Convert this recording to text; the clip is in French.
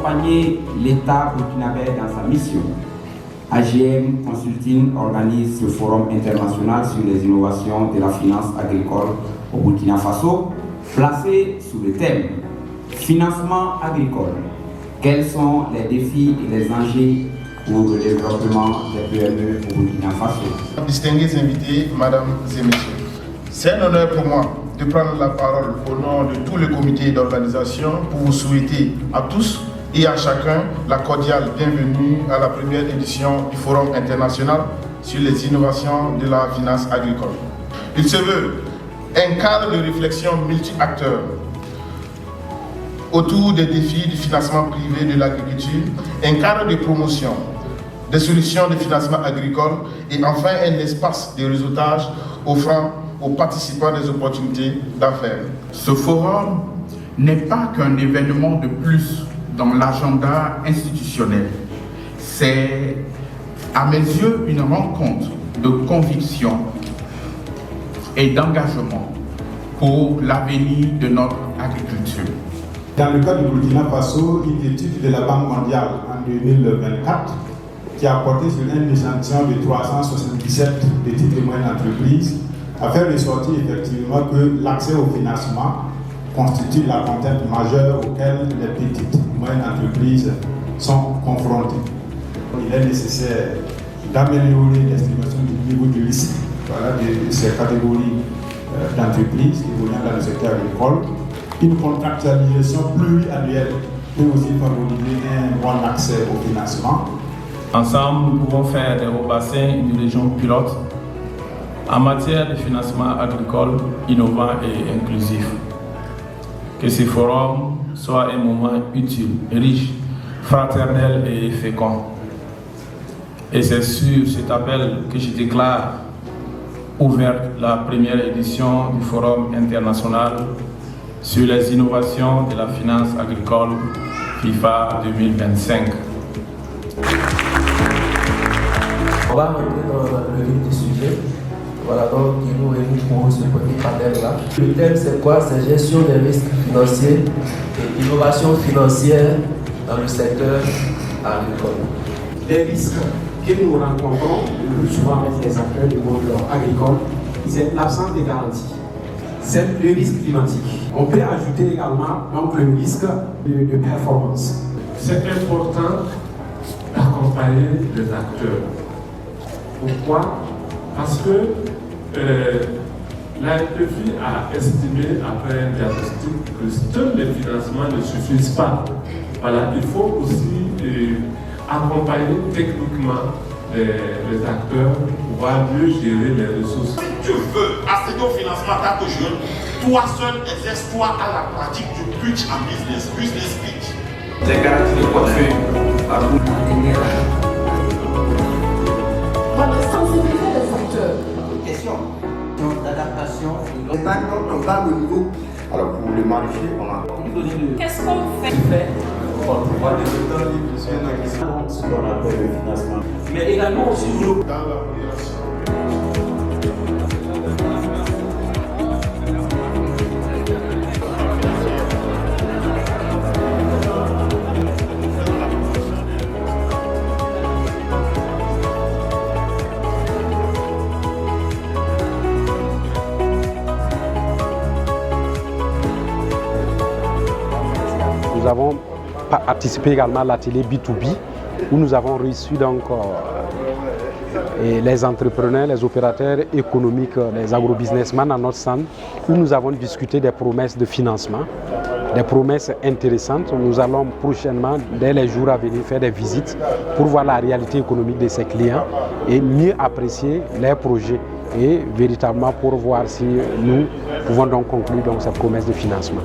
accompagner l'État burkinabé dans sa mission, AGM Consulting organise ce forum international sur les innovations de la finance agricole au Burkina Faso, placé sous le thème Financement agricole. Quels sont les défis et les enjeux pour le développement des PME au Burkina Faso? Distingués invités, mesdames et messieurs, c'est un honneur pour moi de prendre la parole au nom de tout le comité d'organisation pour vous souhaiter à tous et à chacun la cordiale bienvenue à la première édition du Forum international sur les innovations de la finance agricole. Il se veut un cadre de réflexion multi-acteurs autour des défis du financement privé de l'agriculture, un cadre de promotion des solutions de financement agricole et enfin un espace de réseautage offrant aux participants des opportunités d'affaires. Ce forum n'est pas qu'un événement de plus dans l'agenda institutionnel. C'est, à mes yeux, une rencontre de conviction et d'engagement pour l'avenir de notre agriculture. Dans le cas du Burkina Faso, une étude de la Banque mondiale en 2024 qui a porté sur un échantillon de 377 petites et moyennes entreprises a fait ressortir effectivement que l'accès au financement constitue la contrainte majeure auquel les petites et moyennes entreprises sont confrontées. Il est nécessaire d'améliorer l'estimation du niveau de risque de ces catégories d'entreprises évoluant dans le secteur agricole. Une contractualisation pluriannuelle peut aussi favoriser un bon accès au financement. Ensemble, nous pouvons faire des Hauts-Bassins une région pilote en matière de financement agricole innovant et inclusif. Que ce forum soit un moment utile, riche, fraternel et fécond. Et c'est sur cet appel que je déclare ouverte la première édition du Forum international sur les innovations de la finance agricole FIFA 2025. On va rentrer dans le vif du sujet. Voilà, donc il nous réunit pour ce petit panel-là. Le thème, c'est quoi? C'est gestion des risques financiers et innovation financière dans le secteur agricole. Les risques que nous rencontrons le plus souvent avec les acteurs du monde agricole, c'est l'absence de garantie. C'est le risque climatique. On peut ajouter également donc, le risque de performance. C'est important d'accompagner les acteurs. Pourquoi? Parce que l'AFPFI a estimé après un diagnostic que seuls les financements ne suffisent pas. Voilà, il faut aussi accompagner techniquement les acteurs pour pouvoir mieux gérer les ressources. Si tu veux accéder au financement tant que jeune, toi seul exerce-toi à la pratique du pitch en business pitch. Les garanties de portefeuille à vous. Sensibiliser les acteurs. Question d'adaptation. On parle au niveau. Alors pour le marché, on a. Qu'est-ce qu'on fait? Pour pouvoir développer ce qu'on appelle le financement. Mais également aussi nous. Dans la population. Nous avons participé également à l'atelier B2B où nous avons reçu donc les entrepreneurs, les opérateurs économiques, les agrobusinessmen à notre stand où nous avons discuté des promesses de financement, des promesses intéressantes. Nous allons prochainement, dès les jours à venir, faire des visites pour voir la réalité économique de ces clients et mieux apprécier leurs projets et véritablement pour voir si nous pouvons donc conclure donc, cette promesse de financement.